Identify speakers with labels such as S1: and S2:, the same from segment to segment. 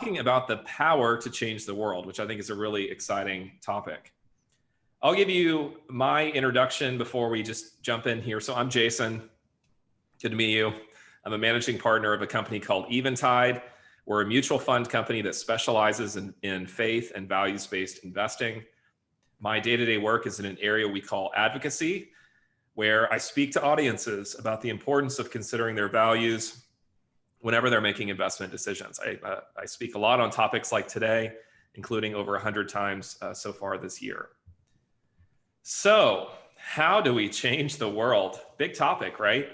S1: talking about the power to change the world, which I think is a really exciting topic. I'll give you my introduction before we just jump in here. So I'm Jason. Good to meet you. I'm a managing partner of a company called Eventide. We're a mutual fund company that specializes in faith and values-based investing. My day-to-day work is in an area we call advocacy, where I speak to audiences about the importance of considering their values whenever they're making investment decisions. I speak a lot on topics like today, including over 100 times so far this year. So how do we change the world? Big topic, right?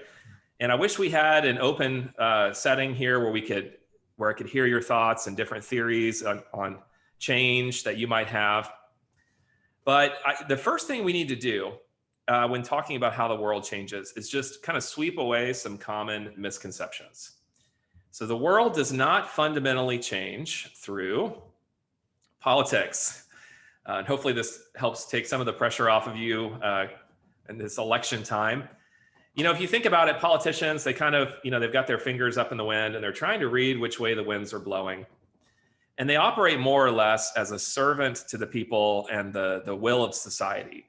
S1: And I wish we had an open setting here where I could hear your thoughts and different theories on change that you might have. But the first thing we need to do when talking about how the world changes is just kind of sweep away some common misconceptions. So the world does not fundamentally change through politics. And hopefully this helps take some of the pressure off of you in this election time. You know, if you think about it, politicians, they kind of, they've got their fingers up in the wind and they're trying to read which way the winds are blowing. And they operate more or less as a servant to the people and the will of society.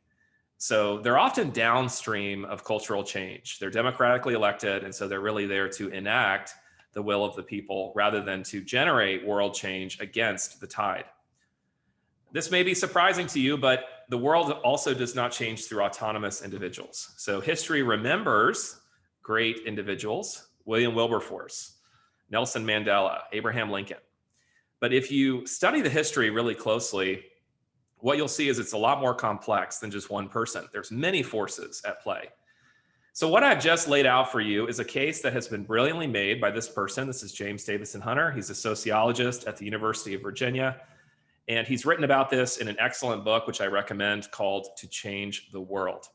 S1: So they're often downstream of cultural change. They're democratically elected, and so they're really there to enact the will of the people rather than to generate world change against the tide. This may be surprising to you, but the world also does not change through autonomous individuals. So history remembers great individuals, William Wilberforce, Nelson Mandela, Abraham Lincoln. But if you study the history really closely, what you'll see is it's a lot more complex than just one person. There's many forces at play. So what I've just laid out for you is a case that has been brilliantly made by this person. This is James Davison Hunter. He's a sociologist at the University of Virginia. And he's written about this in an excellent book, which I recommend, called To Change the World.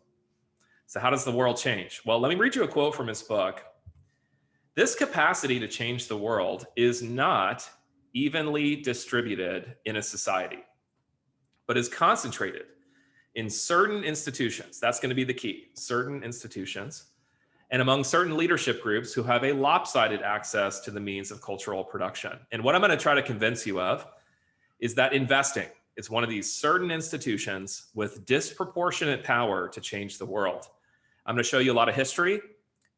S1: So how does the world change? Well, let me read you a quote from his book. This capacity to change the world is not evenly distributed in a society, but is concentrated in certain institutions. That's going to be the key, certain institutions, and among certain leadership groups who have a lopsided access to the means of cultural production. And what I'm going to try to convince you of is that investing is one of these certain institutions with disproportionate power to change the world. I'm going to show you a lot of history,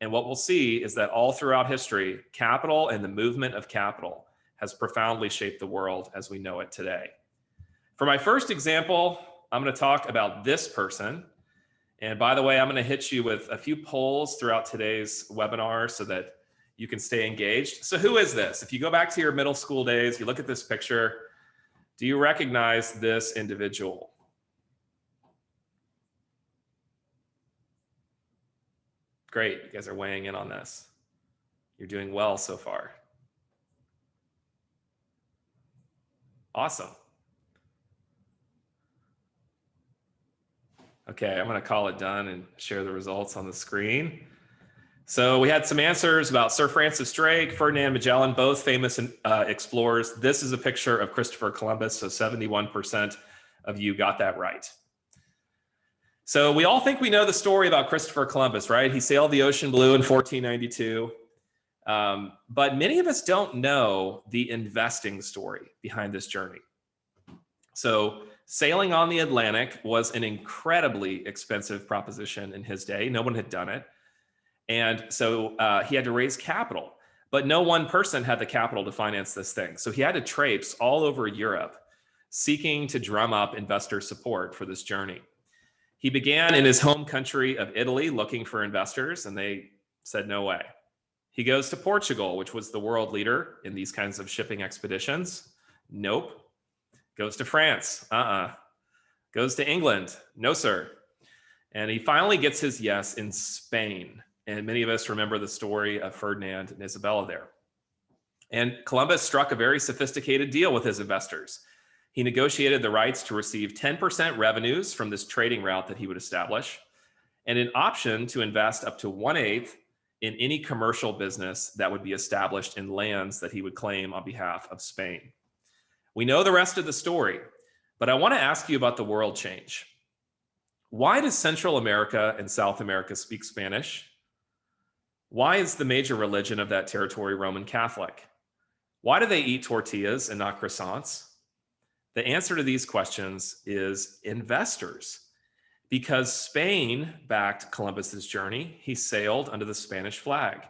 S1: and what we'll see is that all throughout history, capital and the movement of capital has profoundly shaped the world as we know it today. For my first example, I'm going to talk about this person. And by the way, I'm going to hit you with a few polls throughout today's webinar so that you can stay engaged. So who is this? If you go back to your middle school days, you look at this picture, do you recognize this individual? Great, you guys are weighing in on this. You're doing well so far. Awesome. Okay, I'm going to call it done and share the results on the screen. So we had some answers about Sir Francis Drake, Ferdinand Magellan, both famous explorers. This is a picture of Christopher Columbus, so 71% of you got that right. So we all think we know the story about Christopher Columbus, right? He sailed the ocean blue in 1492. But many of us don't know the investing story behind this journey. So sailing on the Atlantic was an incredibly expensive proposition in his day. No one had done it. And so he had to raise capital, but no one person had the capital to finance this thing. So he had to traipse all over Europe, seeking to drum up investor support for this journey. He began in his home country of Italy looking for investors, and they said, no way. He goes to Portugal, which was the world leader in these kinds of shipping expeditions. Nope. Goes to France. Goes to England. No, sir. And he finally gets his yes in Spain. And many of us remember the story of Ferdinand and Isabella there. And Columbus struck a very sophisticated deal with his investors. He negotiated the rights to receive 10% revenues from this trading route that he would establish, and an option to invest up to 1/8 in any commercial business that would be established in lands that he would claim on behalf of Spain. We know the rest of the story, but I want to ask you about the world change. Why does Central America and South America speak Spanish? Why is the major religion of that territory Roman Catholic? Why do they eat tortillas and not croissants? The answer to these questions is investors. Because Spain backed Columbus's journey, he sailed under the Spanish flag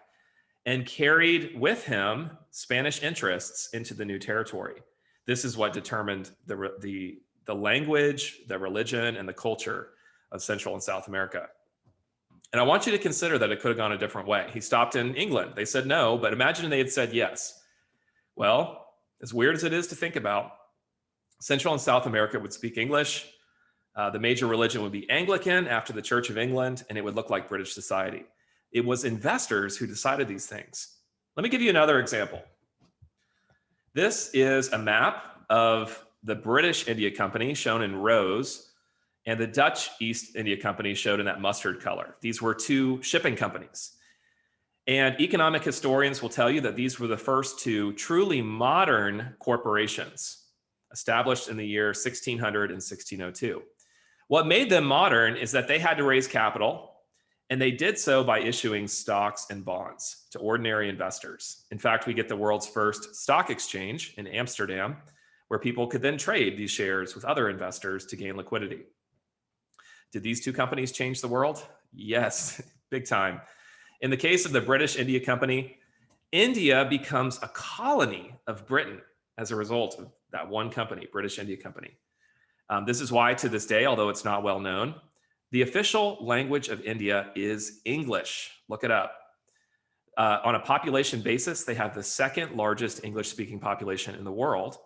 S1: and carried with him Spanish interests into the new territory. This is what determined the language, the religion, and the culture of Central and South America. And I want you to consider that it could have gone a different way. He stopped in England. They said no, but imagine they had said yes. Well, as weird as it is to think about, Central and South America would speak English. The major religion would be Anglican after the Church of England, and it would look like British society. It was investors who decided these things. Let me give you another example. This is a map of the British India Company shown in rose, and the Dutch East India Company showed in that mustard color. These were two shipping companies. And economic historians will tell you that these were the first two truly modern corporations established in the year 1600 and 1602. What made them modern is that they had to raise capital, and they did so by issuing stocks and bonds to ordinary investors. In fact, we get the world's first stock exchange in Amsterdam, where people could then trade these shares with other investors to gain liquidity. Did these two companies change the world? Yes, big time. In the case of the British India Company, India becomes a colony of Britain as a result of that one company, British India Company. This is why, to this day, although it's not well known, the official language of India is English. Look it up. On a population basis, they have the second largest English-speaking population in the world.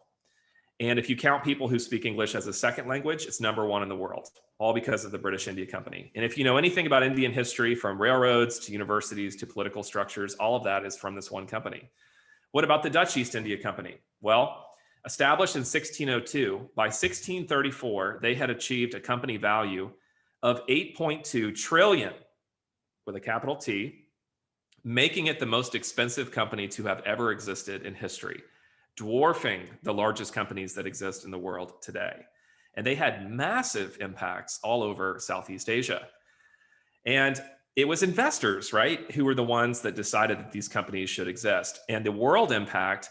S1: And if you count people who speak English as a second language, it's number one in the world, all because of the British India Company. And if you know anything about Indian history, from railroads to universities to political structures, all of that is from this one company. What about the Dutch East India Company? Well, established in 1602, by 1634, they had achieved a company value of 8.2 trillion with a capital T, making it the most expensive company to have ever existed in history, dwarfing the largest companies that exist in the world today. And they had massive impacts all over Southeast Asia. And it was investors, right, who were the ones that decided that these companies should exist. And the world impact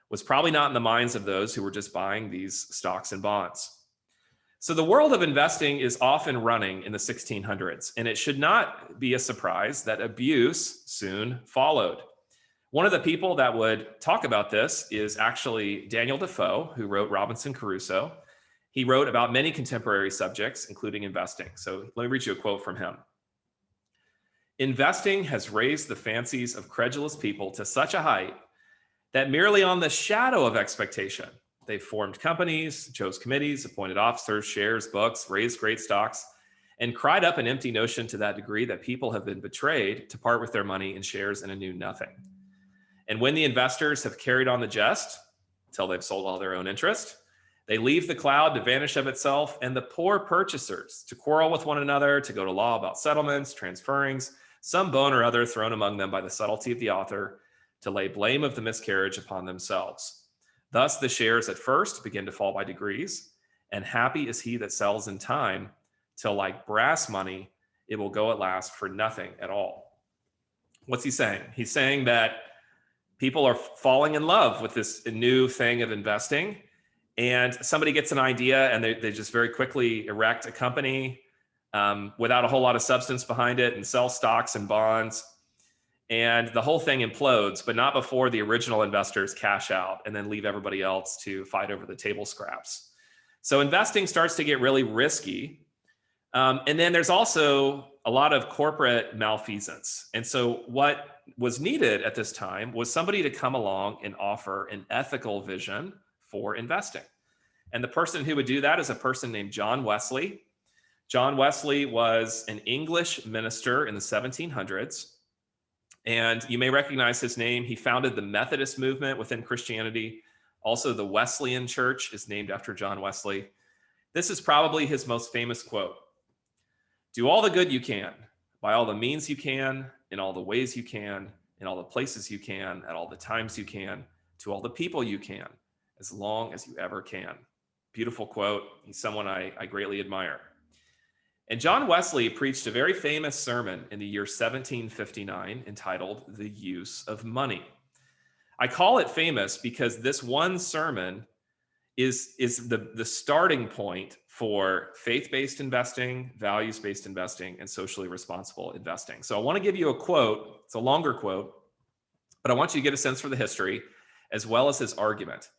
S1: was probably not in the minds of those who were just buying these stocks and bonds. So the world of investing is often running in the 1600s, and it should not be a surprise that abuse soon followed. One of the people that would talk about this is actually Daniel Defoe, who wrote Robinson Crusoe. He wrote about many contemporary subjects, including investing. So let me read you a quote from him. "Investing has raised the fancies of credulous people to such a height that merely on the shadow of expectation, they've formed companies, chose committees, appointed officers, shares, books, raised great stocks, and cried up an empty notion to that degree that people have been betrayed to part with their money in shares in a new nothing. And when the investors have carried on the jest, until they've sold all their own interest, they leave the cloud to vanish of itself, and the poor purchasers to quarrel with one another, to go to law about settlements, transferrings, some bone or other thrown among them by the subtlety of the author, to lay blame of the miscarriage upon themselves. Thus the shares at first begin to fall by degrees, and happy is he that sells in time, till like brass money, it will go at last for nothing at all." What's he saying? He's saying that people are falling in love with this new thing of investing, and somebody gets an idea and they just very quickly erect a company without a whole lot of substance behind it and sell stocks and bonds. And the whole thing implodes, but not before the original investors cash out and then leave everybody else to fight over the table scraps. So investing starts to get really risky. And then there's also a lot of corporate malfeasance. And so what was needed at this time was somebody to come along and offer an ethical vision for investing. And the person who would do that is a person named John Wesley. John Wesley was an English minister in the 1700s. And you may recognize his name. He founded the Methodist movement within Christianity. Also, the Wesleyan Church is named after John Wesley. This is probably his most famous quote. "Do all the good you can, by all the means you can, in all the ways you can, in all the places you can, at all the times you can, to all the people you can, as long as you ever can." Beautiful quote. He's someone I greatly admire. And John Wesley preached a very famous sermon in the year 1759 entitled "The Use of Money." I call it famous because this one sermon is the starting point for faith-based investing, values-based investing, and socially responsible investing. So I want to give you a quote. It's a longer quote, but I want you to get a sense for the history as well as his argument.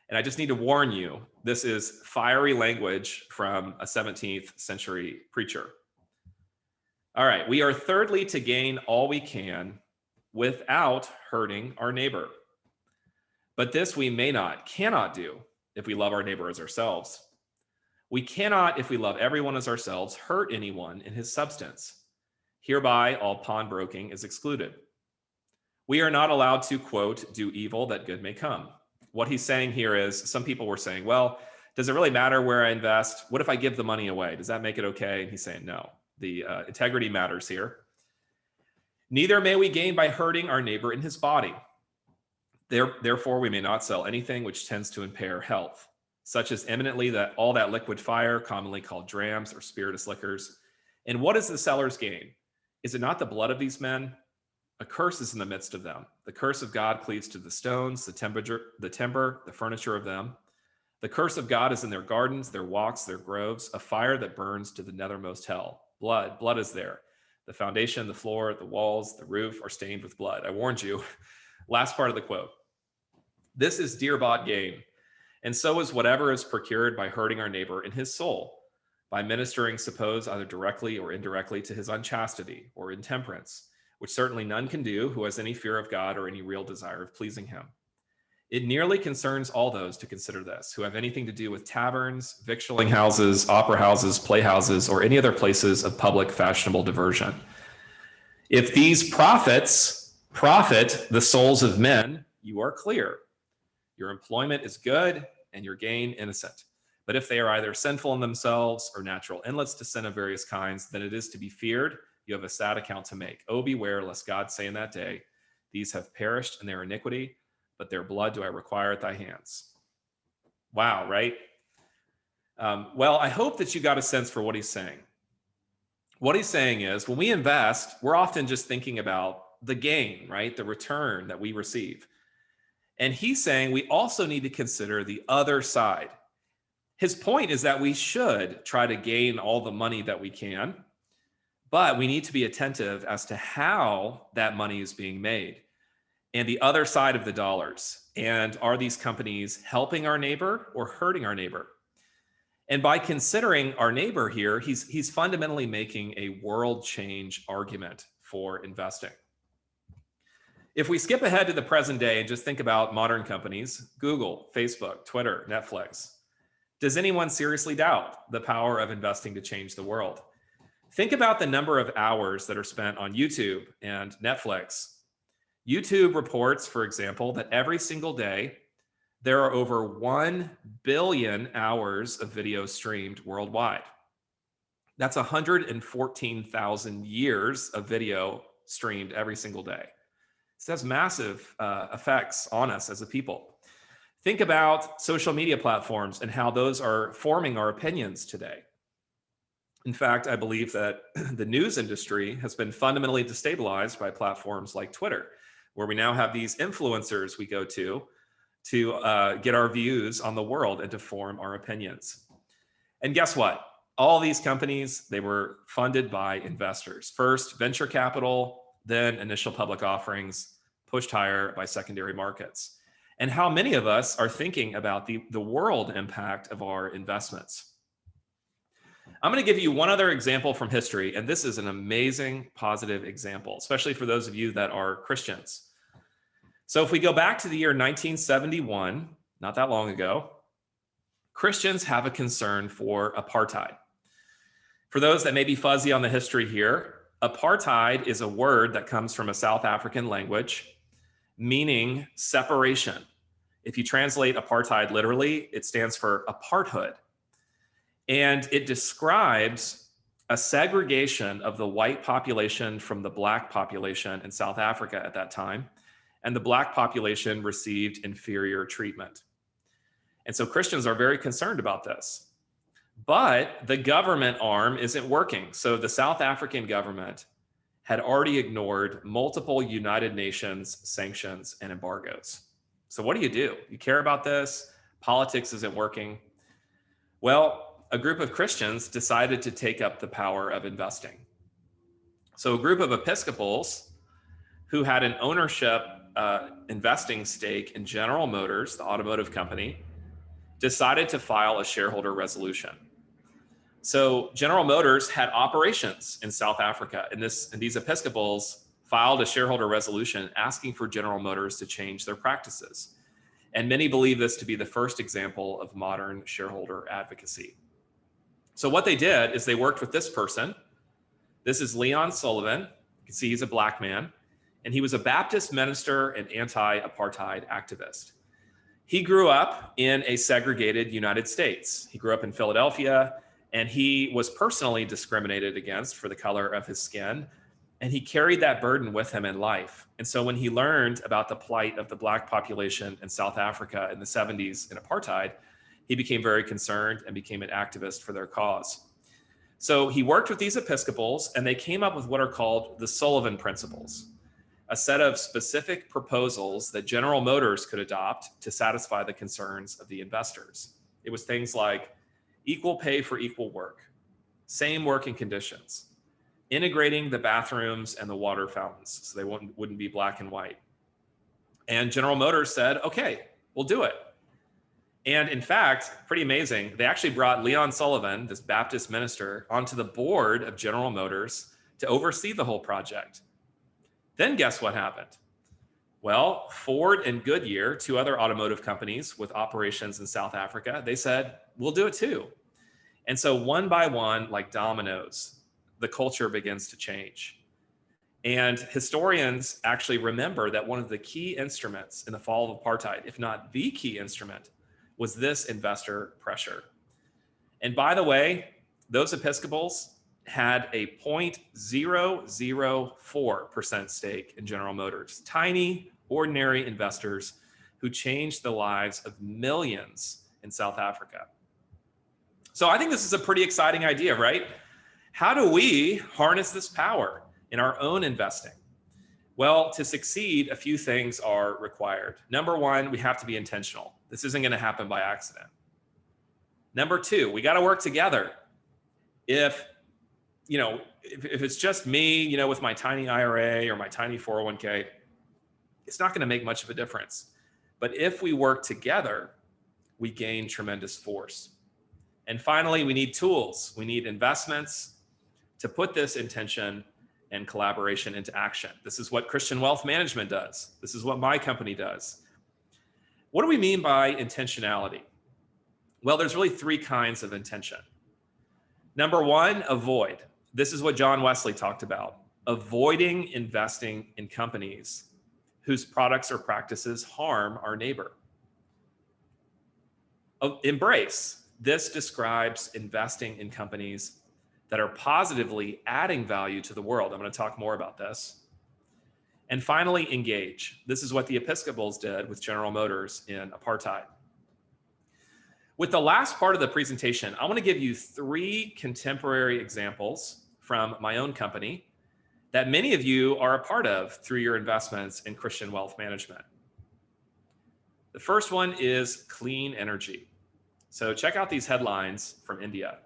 S1: And I just need to warn you, this is fiery language from a 17th century preacher. All right, we are thirdly to gain all we can without hurting our neighbor. But this we cannot do if we love our neighbor as ourselves. We cannot, if we love everyone as ourselves, hurt anyone in his substance. Hereby, all pawnbroking is excluded. We are not allowed to, quote, do evil that good may come. What he's saying here is, some people were saying, well, does it really matter where I invest? What if I give the money away? Does that make it okay? And he's saying, no, the integrity matters here. Neither may we gain by hurting our neighbor in his body. Therefore, we may not sell anything which tends to impair health, such as eminently all that liquid fire, commonly called drams or spirituous liquors. And what is the seller's gain? Is it not the blood of these men? A curse is in the midst of them. The curse of God cleaves to the stones, the timber, the furniture of them. The curse of God is in their gardens, their walks, their groves, a fire that burns to the nethermost hell. Blood is there. The foundation, the floor, the walls, the roof are stained with blood. I warned you. Last part of the quote. This is dear-bought gain, and so is whatever is procured by hurting our neighbor in his soul, by ministering, suppose, either directly or indirectly to his unchastity or intemperance, which certainly none can do who has any fear of God or any real desire of pleasing him. It nearly concerns all those to consider this, who have anything to do with taverns, victualling houses, opera houses, playhouses, or any other places of public fashionable diversion. If these profits profit the souls of men, you are clear. Your employment is good and your gain innocent. But if they are either sinful in themselves or natural inlets to sin of various kinds, then it is to be feared. You have a sad account to make. Oh, beware, lest God say in that day, these have perished in their iniquity, but their blood do I require at thy hands. Wow, right? Well, I hope that you got a sense for what he's saying. What he's saying is, when we invest, we're often just thinking about the gain, right? The return that we receive. And he's saying we also need to consider the other side. His point is that we should try to gain all the money that we can, but we need to be attentive as to how that money is being made and the other side of the dollars. And are these companies helping our neighbor or hurting our neighbor? And by considering our neighbor here, he's fundamentally making a world change argument for investing. If we skip ahead to the present day and just think about modern companies, Google, Facebook, Twitter, Netflix, does anyone seriously doubt the power of investing to change the world? Think about the number of hours that are spent on YouTube and Netflix. YouTube reports, for example, that every single day, there are over 1 billion hours of video streamed worldwide. That's 114,000 years of video streamed every single day. This has massive effects on us as a people. Think about social media platforms and how those are forming our opinions today. In fact, I believe that the news industry has been fundamentally destabilized by platforms like Twitter, where we now have these influencers we go to get our views on the world and to form our opinions. And guess what? All these companies, they were funded by investors. First, venture capital, then initial public offerings, pushed higher by secondary markets. And how many of us are thinking about the world impact of our investments? I'm going to give you one other example from history, and this is an amazing positive example, especially for those of you that are Christians. So if we go back to the year 1971, not that long ago, Christians have a concern for apartheid. For those that may be fuzzy on the history here, apartheid is a word that comes from a South African language meaning separation. If you translate apartheid literally, it stands for aparthood. And it describes a segregation of the white population from the black population in South Africa at that time. And the black population received inferior treatment. And so Christians are very concerned about this. But the government arm isn't working. So the South African government had already ignored multiple United Nations sanctions and embargoes. So what do? You care about this? Politics isn't working. Well, a group of Christians decided to take up the power of investing. So a group of Episcopals who had an ownership investing stake in General Motors, the automotive company, decided to file a shareholder resolution. So General Motors had operations in South Africa, and these Episcopals filed a shareholder resolution asking for General Motors to change their practices. And many believe this to be the first example of modern shareholder advocacy. So what they did is they worked with this person. This is Leon Sullivan. You can see he's a black man, and he was a Baptist minister and anti-apartheid activist. He grew up in a segregated United States. He grew up in Philadelphia, and he was personally discriminated against for the color of his skin. And he carried that burden with him in life. And so when he learned about the plight of the black population in South Africa in the 70s in apartheid, he became very concerned and became an activist for their cause. So he worked with these Episcopals, and they came up with what are called the Sullivan principles, a set of specific proposals that General Motors could adopt to satisfy the concerns of the investors. It was things like equal pay for equal work, same working conditions, integrating the bathrooms and the water fountains so they wouldn't be black and white. And General Motors said, okay, we'll do it. And in fact, pretty amazing, they actually brought Leon Sullivan, this Baptist minister, onto the board of General Motors to oversee the whole project. Then guess what happened? Well, Ford and Goodyear, two other automotive companies with operations in South Africa, they said, we'll do it too. And so one by one, like dominoes, the culture begins to change. And historians actually remember that one of the key instruments in the fall of apartheid, if not the key instrument, was this investor pressure. And by the way, those Episcopals had a 0.004% stake in General Motors, tiny, ordinary investors who changed the lives of millions in South Africa. So I think this is a pretty exciting idea, right? How do we harness this power in our own investing? Well, to succeed, a few things are required. Number one, we have to be intentional. This isn't going to happen by accident. Number two, we got to work together. If it's just me, with my tiny IRA or my tiny 401k, it's not going to make much of a difference. But if we work together, we gain tremendous force. And finally, we need tools. We need investments to put this intention and collaboration into action. This is what Christian Wealth Management does. This is what my company does. What do we mean by intentionality? Well, there's really three kinds of intention. Number one, avoid. This is what John Wesley talked about. Avoiding investing in companies whose products or practices harm our neighbor. Embrace. This describes investing in companies that are positively adding value to the world. I'm going to talk more about this. And finally, engage. This is what the Episcopals did with General Motors in apartheid. With the last part of the presentation, I want to give you three contemporary examples from my own company that many of you are a part of through your investments in Christian wealth management. The first one is clean energy. So check out these headlines from India.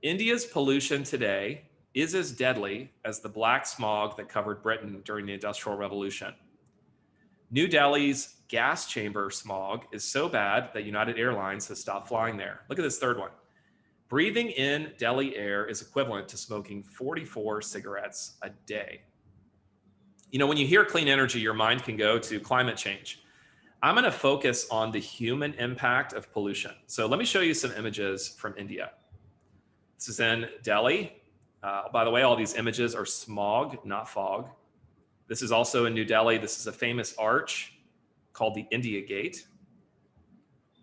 S1: India's pollution today is as deadly as the black smog that covered Britain during the Industrial Revolution. New Delhi's gas chamber smog is so bad that United Airlines has stopped flying there. Look at this third one. Breathing in Delhi air is equivalent to smoking 44 cigarettes a day. When you hear clean energy, your mind can go to climate change. I'm going to focus on the human impact of pollution. So let me show you some images from India. This is in Delhi. By the way, all these images are smog, not fog. This is also in New Delhi. This is a famous arch called the India Gate.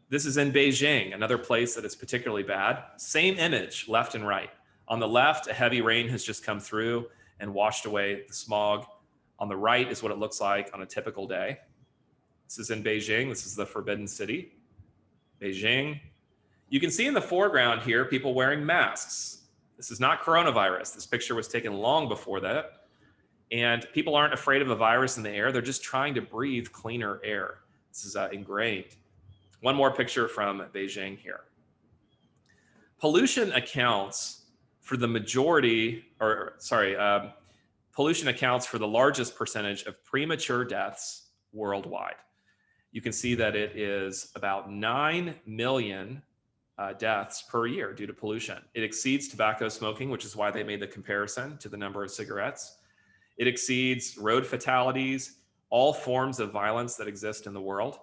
S1: This is in Beijing, another place that is particularly bad. Same image, left and right. On the left, a heavy rain has just come through and washed away the smog. On the right is what it looks like on a typical day. This is in Beijing. This is the Forbidden City, Beijing. You can see in the foreground here, people wearing masks. This is not coronavirus. This picture was taken long before that. And people aren't afraid of a virus in the air. They're just trying to breathe cleaner air. This is ingrained. One more picture from Beijing here. Pollution accounts for the pollution accounts for the largest percentage of premature deaths worldwide. You can see that it is about 9 million deaths per year due to pollution. It exceeds tobacco smoking, which is why they made the comparison to the number of cigarettes. It exceeds road fatalities, all forms of violence that exist in the world.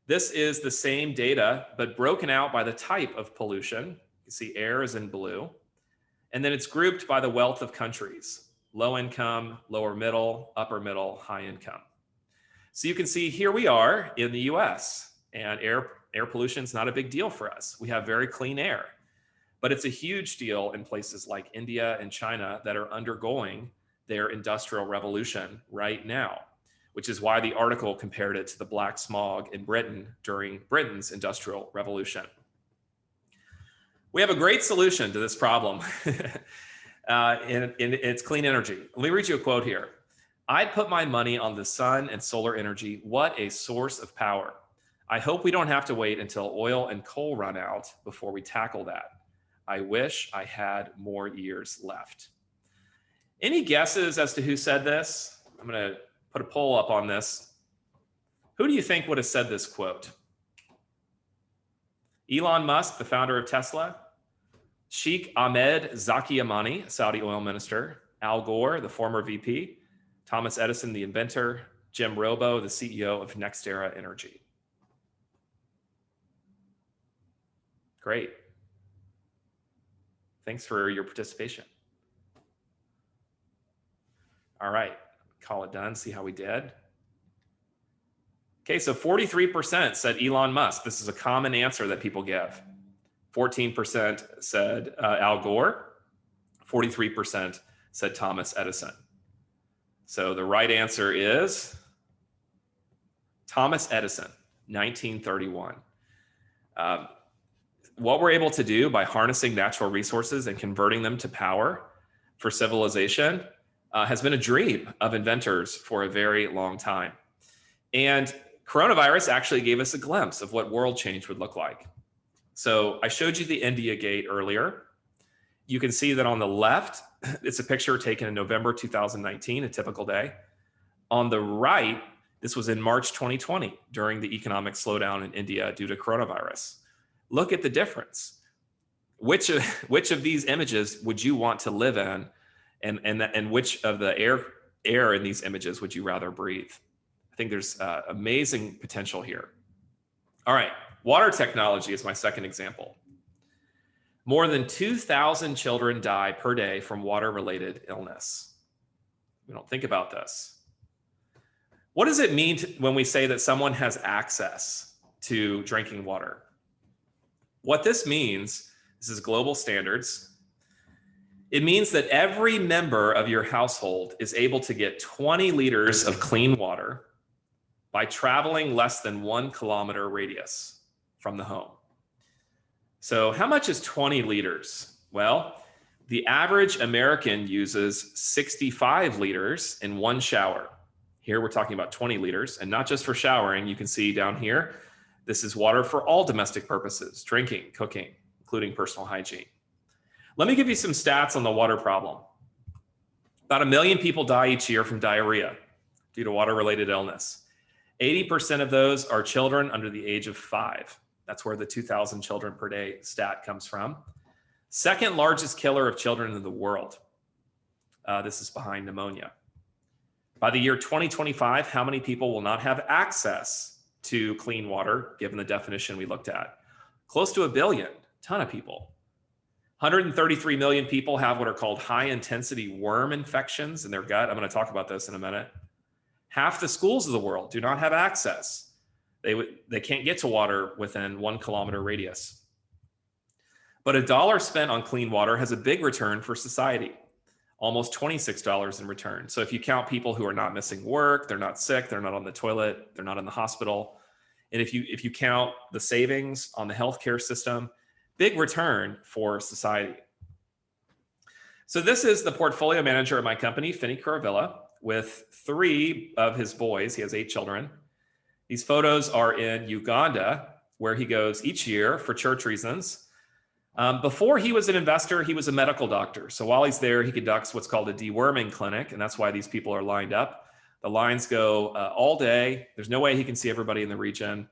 S1: This is the same data, but broken out by the type of pollution. You see air is in blue. And then it's grouped by the wealth of countries: low income, lower middle, upper middle, high income. So you can see here we are in the US, and air pollution is not a big deal for us. We have very clean air, but it's a huge deal in places like India and China that are undergoing their industrial revolution right now, which is why the article compared it to the black smog in Britain during Britain's industrial revolution. We have a great solution to this problem, and it's clean energy. Let me read you a quote here. "I'd put my money on the sun and solar energy. What a source of power. I hope we don't have to wait until oil and coal run out before we tackle that. I wish I had more years left." Any guesses as to who said this? I'm going to put a poll up on this. Who do you think would have said this quote? Elon Musk, the founder of Tesla; Sheikh Ahmed Zaki Amani, Saudi oil minister; Al Gore, the former VP; Thomas Edison, the inventor; Jim Robo, the CEO of NextEra Energy. Great. Thanks for your participation. All right, call it done, see how we did. Okay, so 43% said Elon Musk. This is a common answer that people give. 14% said Al Gore. 43% said Thomas Edison. So the right answer is Thomas Edison, 1931. What we're able to do by harnessing natural resources and converting them to power for civilization has been a dream of inventors for a very long time. And coronavirus actually gave us a glimpse of what world change would look like. So I showed you the India gate earlier. You can see that on the left, it's a picture taken in November 2019, a typical day. On the right, this was in March 2020 during the economic slowdown in India due to coronavirus. Look at the difference. Which of these images would you want to live in, and which of the air in these images would you rather breathe? I think there's amazing potential here. All right, water technology is my second example. More than 2,000 children die per day from water-related illness. We don't think about this. What does it mean when we say that someone has access to drinking water? What this means, this is global standards. It means that every member of your household is able to get 20 liters of clean water by traveling less than 1 kilometer radius from the home. So how much is 20 liters? Well, the average American uses 65 liters in one shower. Here we're talking about 20 liters, and not just for showering. You can see down here, this is water for all domestic purposes: drinking, cooking, including personal hygiene. Let me give you some stats on the water problem. About 1 million people die each year from diarrhea due to water-related illness. 80% of those are children under the age of 5. That's where the 2,000 children per day stat comes from. Second largest killer of children in the world. This is behind pneumonia. By the year 2025, how many people will not have access to clean water, given the definition we looked at? Close to 1 billion, ton of people. 133 million people have what are called high-intensity worm infections in their gut. I'm going to talk about this in a minute. Half the schools of the world do not have access. They can't get to water within 1 kilometer radius. But $1 spent on clean water has a big return for society, almost $26 in return. So if you count people who are not missing work, they're not sick, they're not on the toilet, they're not in the hospital, and if you count the savings on the healthcare system, big return for society. So this is the portfolio manager of my company, Finney Curavilla, with 3 of his boys. He has 8 children. These photos are in Uganda, where he goes each year for church reasons. Before he was an investor, he was a medical doctor. So while he's there, he conducts what's called a deworming clinic, and that's why these people are lined up. The lines go all day. There's no way he can see everybody in the region.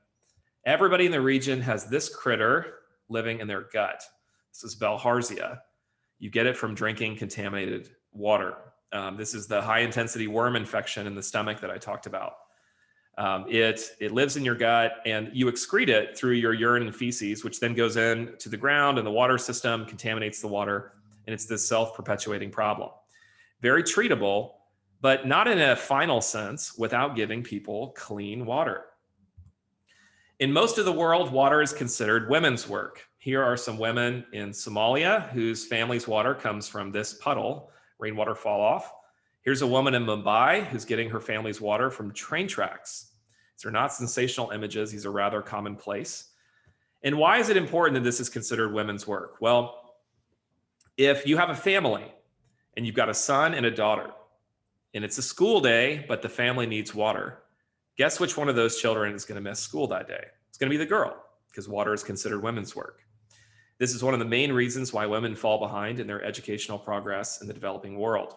S1: Everybody in the region has this critter living in their gut. This is Bilharzia. You get it from drinking contaminated water. This is the high intensity worm infection in the stomach that I talked about. It lives in your gut, and you excrete it through your urine and feces, which then goes into the ground and the water system, contaminates the water, and it's this self-perpetuating problem. Very treatable, but not in a final sense without giving people clean water. In most of the world, water is considered women's work. Here are some women in Somalia whose family's water comes from this puddle, rainwater fall off. Here's a woman in Mumbai who's getting her family's water from train tracks. These are not sensational images. These are rather commonplace. And why is it important that this is considered women's work? Well, if you have a family and you've got a son and a daughter, and it's a school day, but the family needs water, guess which one of those children is going to miss school that day? It's going to be the girl, because water is considered women's work. This is one of the main reasons why women fall behind in their educational progress in the developing world.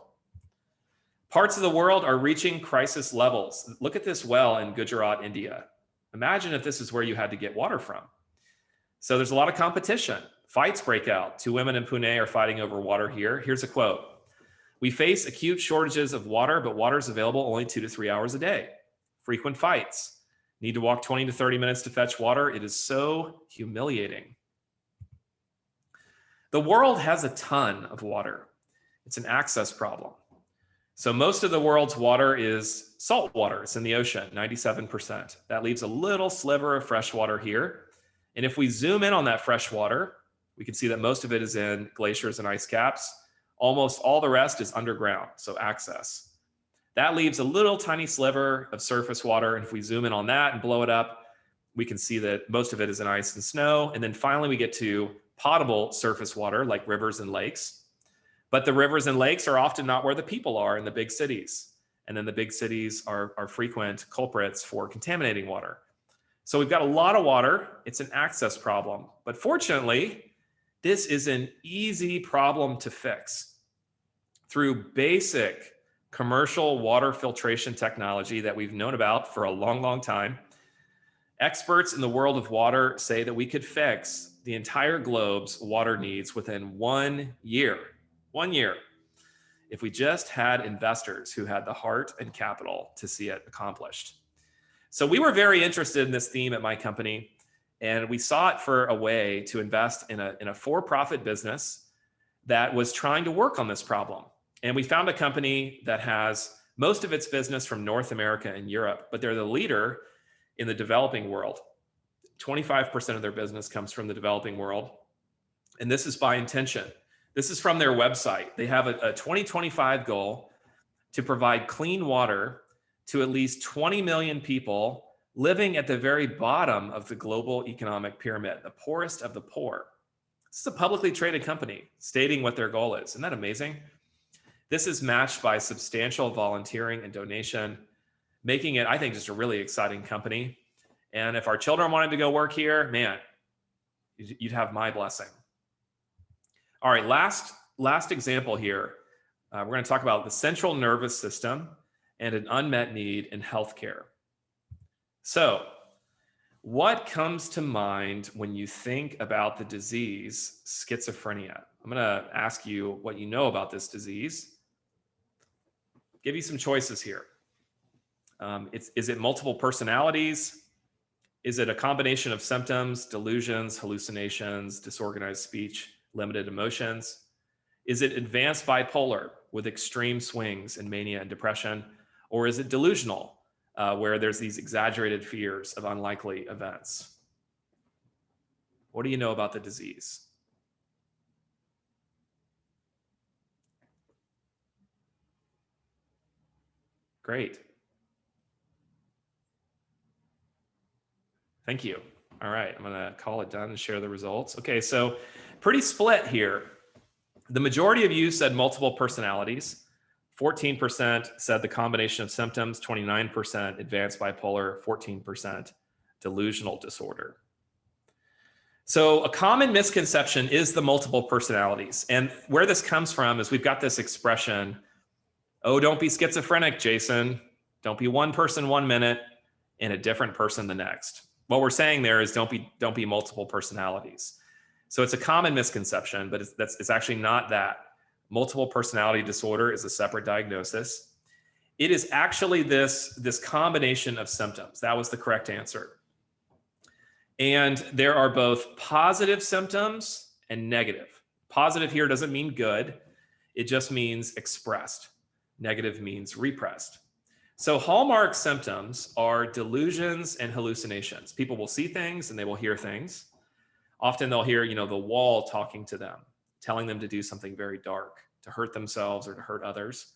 S1: Parts of the world are reaching crisis levels. Look at this well in Gujarat, India. Imagine if this is where you had to get water from. So there's a lot of competition. Fights break out. Two women in Pune are fighting over water here. Here's a quote. "We face acute shortages of water, but water is available only 2 to 3 hours a day. Frequent fights. Need to walk 20 to 30 minutes to fetch water. It is so humiliating." The world has a ton of water. It's an access problem. So most of the world's water is salt water. It's in the ocean, 97%. That leaves a little sliver of fresh water here. And if we zoom in on that fresh water, we can see that most of it is in glaciers and ice caps. Almost all the rest is underground, so access. That leaves a little tiny sliver of surface water. And if we zoom in on that and blow it up, we can see that most of it is in ice and snow. And then finally, we get to potable surface water like rivers and lakes. But the rivers and lakes are often not where the people are in the big cities. And then the big cities are frequent culprits for contaminating water. So we've got a lot of water. It's an access problem. But fortunately, this is an easy problem to fix. Through basic commercial water filtration technology that we've known about for a long, long time, experts in the world of water say that we could fix the entire globe's water needs within 1 year. 1 year. If we just had investors who had the heart and capital to see it accomplished. So we were very interested in this theme at my company, and we sought for a way to invest in a for-profit business that was trying to work on this problem. And we found a company that has most of its business from North America and Europe, but they're the leader in the developing world. 25% of their business comes from the developing world. And this is by intention. This is from their website. They have a 2025 goal to provide clean water to at least 20 million people living at the very bottom of the global economic pyramid, the poorest of the poor. This is a publicly traded company stating what their goal is. Isn't that amazing? This is matched by substantial volunteering and donation, making it, I think, just a really exciting company. And if our children wanted to go work here, man, you'd have my blessing. All right, last example here. We're going to talk about the central nervous system and an unmet need in healthcare. So, what comes to mind when you think about the disease schizophrenia? I'm going to ask you what you know about this disease. Give you some choices here. Is it multiple personalities? Is it a combination of symptoms, delusions, hallucinations, disorganized speech, limited emotions? Is it advanced bipolar with extreme swings in mania and depression? Or is it delusional, where there's these exaggerated fears of unlikely events? What do you know about the disease? Great. Thank you. All right, I'm gonna call it done and share the results. Okay, so pretty split here. The majority of you said multiple personalities. 14% said the combination of symptoms, 29% advanced bipolar, 14% delusional disorder. So a common misconception is the multiple personalities. And where this comes from is we've got this expression, oh, don't be schizophrenic, Jason. Don't be one person 1 minute and a different person the next. What we're saying there is don't be multiple personalities. So it's a common misconception, but it's actually not that. Multiple personality disorder is a separate diagnosis. It is actually this combination of symptoms. That was the correct answer. And there are both positive symptoms and negative. Positive here doesn't mean good. It just means expressed. Negative means repressed. So hallmark symptoms are delusions and hallucinations. People will see things and they will hear things. Often they'll hear, the wall talking to them, telling them to do something very dark, to hurt themselves or to hurt others.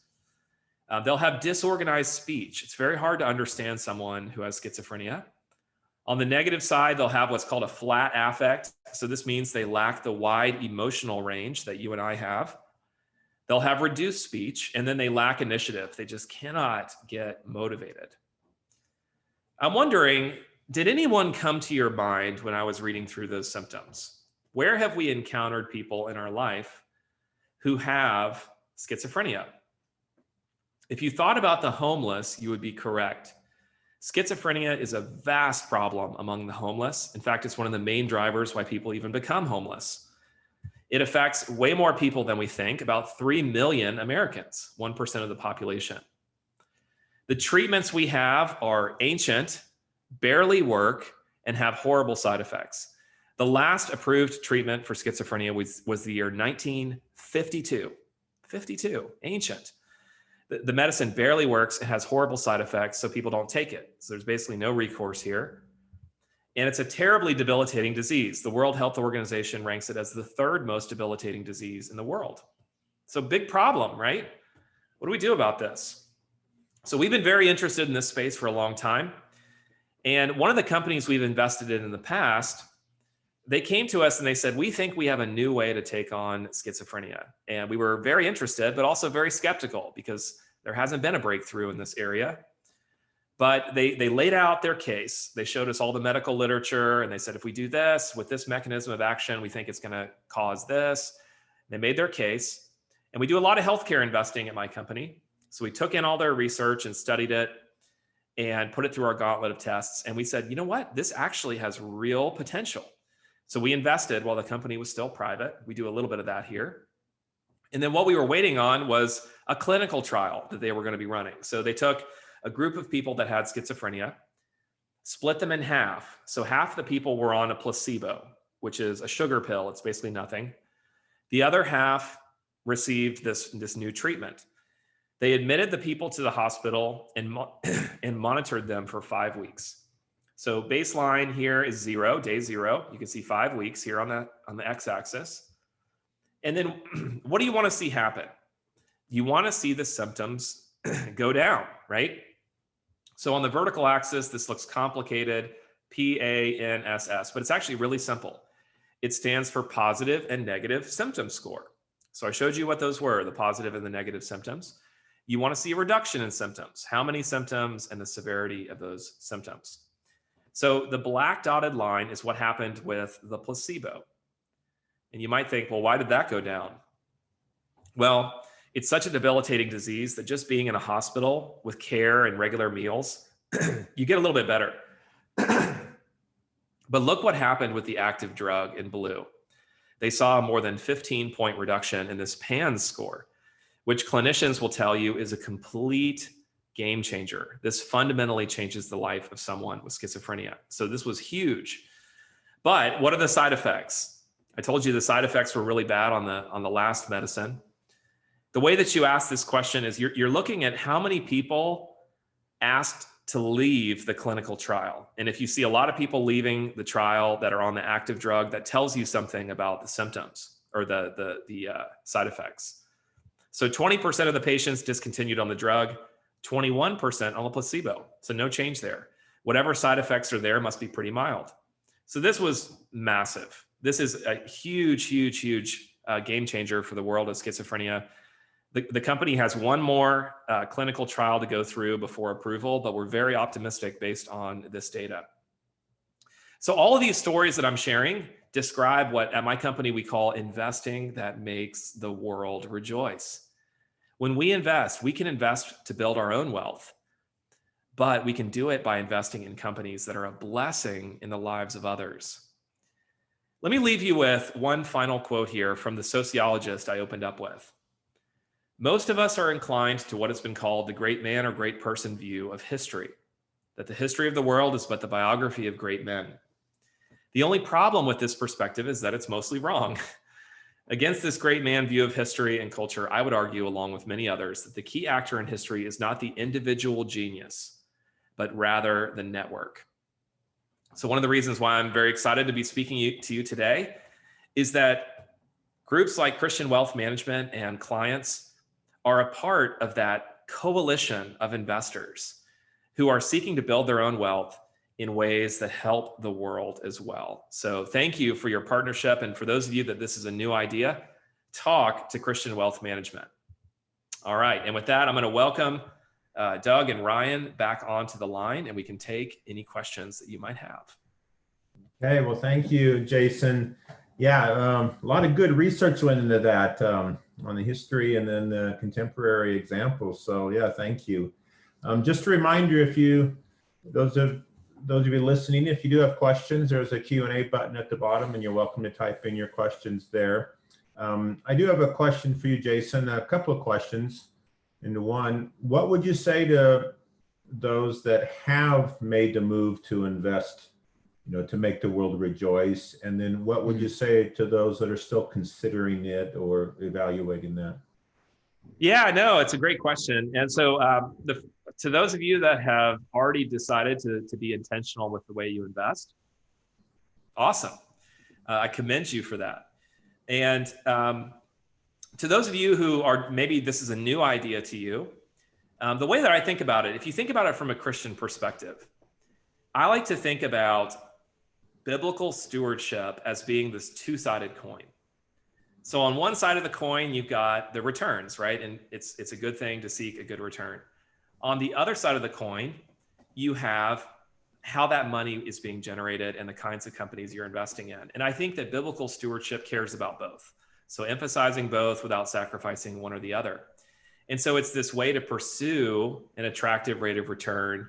S1: They'll have disorganized speech. It's very hard to understand someone who has schizophrenia. On the negative side, they'll have what's called a flat affect. So this means they lack the wide emotional range that you and I have. They'll have reduced speech, and then they lack initiative. They just cannot get motivated. I'm wondering, did anyone come to your mind when I was reading through those symptoms? Where have we encountered people in our life who have schizophrenia? If you thought about the homeless, you would be correct. Schizophrenia is a vast problem among the homeless. In fact, it's one of the main drivers why people even become homeless. It affects way more people than we think, about 3 million Americans, 1% of the population. The treatments we have are ancient, barely work, and have horrible side effects. The last approved treatment for schizophrenia was the year 1952. 52, ancient. The medicine barely works. It has horrible side effects, so people don't take it. So there's basically no recourse here. And it's a terribly debilitating disease. The World Health Organization ranks it as the 3rd most debilitating disease in the world. So big problem, right? What do we do about this? So we've been very interested in this space for a long time. And one of the companies we've invested in the past, they came to us and they said, we think we have a new way to take on schizophrenia. And we were very interested, but also very skeptical because there hasn't been a breakthrough in this area. But they laid out their case. They showed us all the medical literature and they said, if we do this with this mechanism of action, we think it's going to cause this. They made their case. And we do a lot of healthcare investing at my company. So we took in all their research and studied it and put it through our gauntlet of tests. And we said, you know what? This actually has real potential. So we invested while the company was still private. We do a little bit of that here. And then what we were waiting on was a clinical trial that they were going to be running. So they took a group of people that had schizophrenia, split them in half. So half the people were on a placebo, which is a sugar pill. It's basically nothing. The other half received this new treatment. They admitted the people to the hospital and monitored them for 5 weeks. So baseline here is 0, day 0. You can see 5 weeks here on the x-axis. And then what do you want to see happen? You want to see the symptoms go down, right? So on the vertical axis, this looks complicated, PANSS, but it's actually really simple. It stands for positive and negative symptom score. So I showed you what those were, the positive and the negative symptoms. You want to see a reduction in symptoms, how many symptoms and the severity of those symptoms. So the black dotted line is what happened with the placebo. And you might think, well, why did that go down? Well, it's such a debilitating disease that just being in a hospital with care and regular meals, you get a little bit better. But look what happened with the active drug in blue. They saw a more than 15-point reduction in this PANSS score, which clinicians will tell you is a complete game changer. This fundamentally changes the life of someone with schizophrenia. So this was huge. But what are the side effects? I told you the side effects were really bad on the last medicine. The way that you ask this question is you're looking at how many people asked to leave the clinical trial. And if you see a lot of people leaving the trial that are on the active drug, that tells you something about the symptoms or the side effects. So 20% of the patients discontinued on the drug, 21% on the placebo. So no change there. Whatever side effects are there must be pretty mild. So this was massive. This is a huge, huge, huge game changer for the world of schizophrenia. The company has one more clinical trial to go through before approval, but we're very optimistic based on this data. So all of these stories that I'm sharing describe what at my company we call investing that makes the world rejoice. When we invest, we can invest to build our own wealth, but we can do it by investing in companies that are a blessing in the lives of others. Let me leave you with one final quote here from the sociologist I opened up with. Most of us are inclined to what has been called the great man or great person view of history, that the history of the world is but the biography of great men. The only problem with this perspective is that it's mostly wrong. Against this great man view of history and culture, I would argue, along with many others, that the key actor in history is not the individual genius, but rather the network. So one of the reasons why I'm very excited to be speaking to you today is that groups like Christian Wealth Management and clients are a part of that coalition of investors who are seeking to build their own wealth in ways that help the world as well. So thank you for your partnership. And for those of you that this is a new idea, talk to Christian Wealth Management. All right. And with that, I'm going to welcome Doug and Ryan back onto the line, and we can take any questions that you might have.
S2: Okay. Well, thank you, Jason. Yeah, a lot of good research went into that on the history and then the contemporary examples. So yeah, thank you. Just a reminder, if you, those of you listening, if you do have questions, there's a Q&A button at the bottom and you're welcome to type in your questions there. I do have a question for you, Jason, a couple of questions. And one, what would you say to those that have made the move to invest, to make the world rejoice? And then what would you say to those that are still considering it or evaluating that?
S1: Yeah, no, it's a great question. And so to those of you that have already decided to be intentional with the way you invest, awesome. I commend you for that. And to those of you who are, maybe this is a new idea to you, the way that I think about it, if you think about it from a Christian perspective, I like to think about biblical stewardship as being this two-sided coin. So on one side of the coin, you've got the returns, right? And it's a good thing to seek a good return. On the other side of the coin, you have how that money is being generated and the kinds of companies you're investing in. And I think that biblical stewardship cares about both. So emphasizing both without sacrificing one or the other. And so it's this way to pursue an attractive rate of return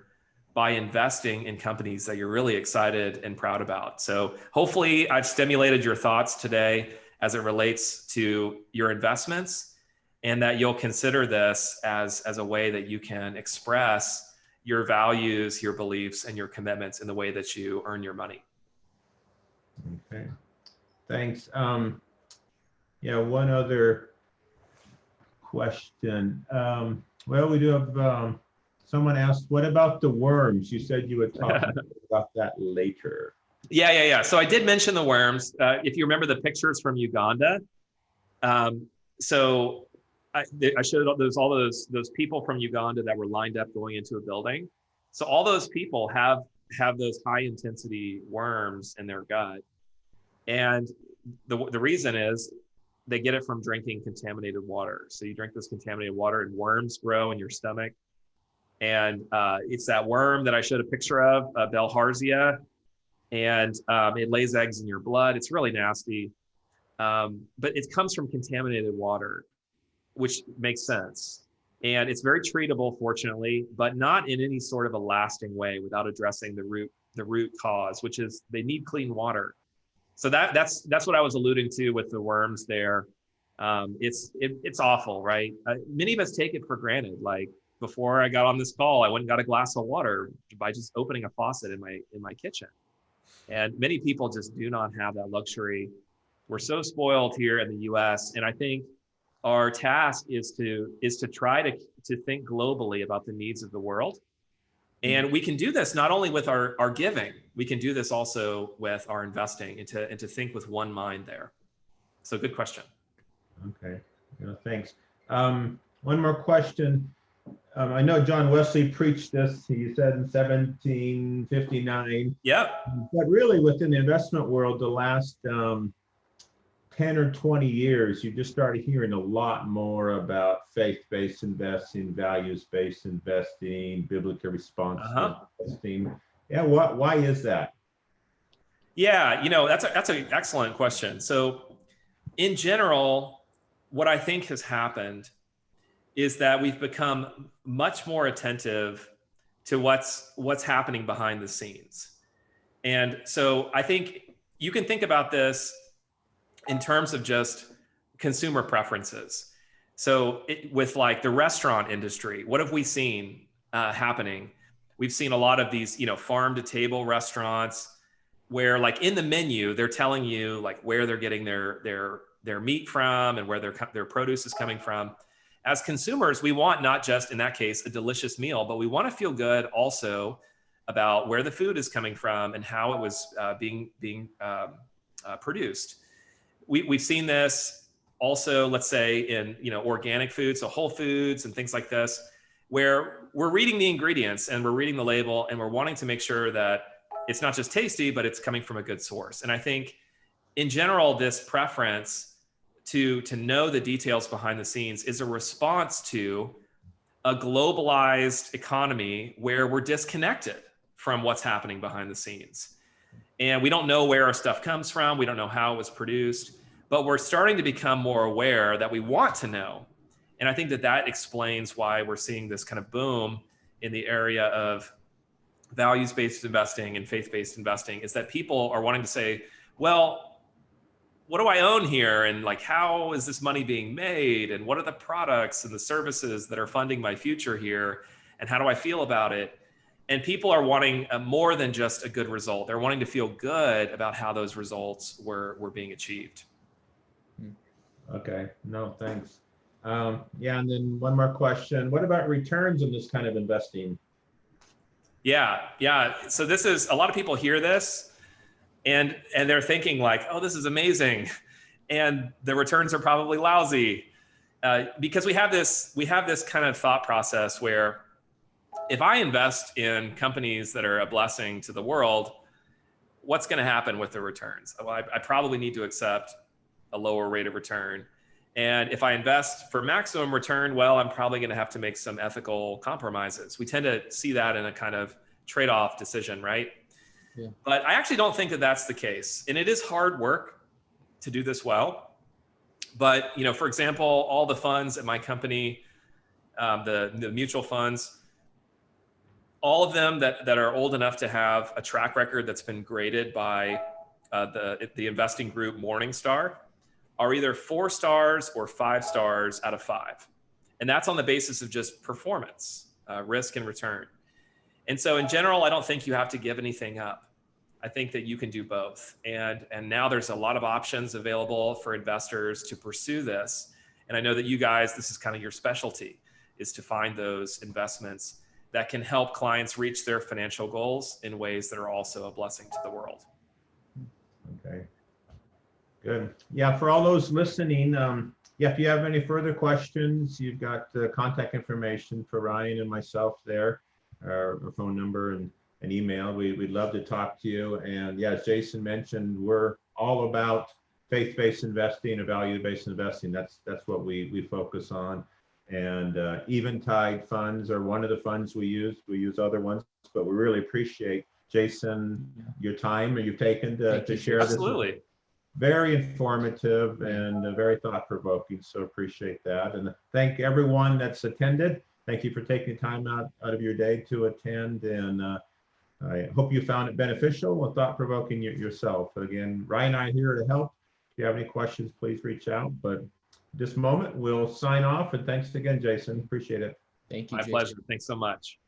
S1: by investing in companies that you're really excited and proud about. So hopefully I've stimulated your thoughts today as it relates to your investments, and that you'll consider this as a way that you can express your values, your beliefs, and your commitments in the way that you earn your money.
S2: Okay, thanks. Yeah, one other question. Well, we do have, someone asked, what about the worms? You said you would talk about that later.
S1: Yeah. So I did mention the worms. If you remember the pictures from Uganda, so I showed all those people from Uganda that were lined up going into a building. So all those people have those high intensity worms in their gut, and the reason is they get it from drinking contaminated water. So you drink this contaminated water, and worms grow in your stomach, and it's that worm that I showed a picture of, Bilharzia. And it lays eggs in your blood. It's really nasty, but it comes from contaminated water, which makes sense. And it's very treatable, fortunately, but not in any sort of a lasting way without addressing the root cause, which is they need clean water. So that's what I was alluding to with the worms there. It's awful, right? Many of us take it for granted. Like before I got on this call, I went and got a glass of water by just opening a faucet in my kitchen. And many people just do not have that luxury. We're so spoiled here in the US. And I think our task is to try to think globally about the needs of the world. And we can do this not only with our giving, we can do this also with our investing, and to think with one mind there. So good question.
S2: Okay, thanks. One more question. I know John Wesley preached this, he said in 1759.
S1: Yep.
S2: But really within the investment world, the last 10 or 20 years, you just started hearing a lot more about faith-based investing, values-based investing, biblically responsible investing. Yeah, why is that?
S1: Yeah, that's an excellent question. So in general, what I think has happened is that we've become much more attentive to what's happening behind the scenes. And so I think you can think about this in terms of just consumer preferences. So with like the restaurant industry, what have we seen happening? We've seen a lot of these, farm to table restaurants where like in the menu, they're telling you like where they're getting their meat from and where their produce is coming from. As consumers, we want not just in that case, a delicious meal, but we want to feel good also about where the food is coming from and how it was being produced. We've seen this also, let's say in organic foods, so whole foods and things like this, where we're reading the ingredients and we're reading the label and we're wanting to make sure that it's not just tasty, but it's coming from a good source. And I think in general, this preference to know the details behind the scenes is a response to a globalized economy where we're disconnected from what's happening behind the scenes. And we don't know where our stuff comes from. We don't know how it was produced, but we're starting to become more aware that we want to know. And I think that explains why we're seeing this kind of boom in the area of values-based investing and faith-based investing, is that people are wanting to say, well, what do I own here? And like, how is this money being made? And what are the products and the services that are funding my future here? And how do I feel about it? And people are wanting more than just a good result. They're wanting to feel good about how those results were being achieved.
S2: Okay, no, thanks. Yeah, and then one more question. What about returns in this kind of investing?
S1: Yeah. So this is, a lot of people hear this and they're thinking like, oh, this is amazing. And the returns are probably lousy. Because we have this kind of thought process where if I invest in companies that are a blessing to the world, what's going to happen with the returns? Well, I probably need to accept a lower rate of return. And if I invest for maximum return, well, I'm probably going to have to make some ethical compromises. We tend to see that in a kind of trade-off decision, right?
S3: Yeah.
S1: But I actually don't think that that's the case. And it is hard work to do this well. But, for example, all the funds at my company, the mutual funds, all of them that are old enough to have a track record that's been graded by the investing group Morningstar are either 4 stars or 5 stars out of 5. And that's on the basis of just performance, risk and return. And so in general, I don't think you have to give anything up. I think that you can do both. And now there's a lot of options available for investors to pursue this. And I know that you guys, this is kind of your specialty, is to find those investments that can help clients reach their financial goals in ways that are also a blessing to the world.
S2: Okay. Good. Yeah, for all those listening, if you have any further questions, you've got the contact information for Ryan and myself there, our phone number and an email. We'd love to talk to you. And yeah, as Jason mentioned, we're all about faith-based investing and value-based investing. That's what we focus on. And Eventide funds are one of the funds we use. We use other ones, but we really appreciate, Jason, your time you've taken to share this.
S1: Absolutely.
S2: Very informative and very thought-provoking, so appreciate that. And thank everyone that's attended. Thank you for taking time out of your day to attend, and I hope you found it beneficial and thought-provoking yourself. Again, Ryan and I are here to help. If you have any questions, please reach out. But at this moment, we'll sign off, and thanks again, Jason. Appreciate it.
S3: Thank you,
S1: My
S3: Jason.
S1: pleasure. Thanks so much.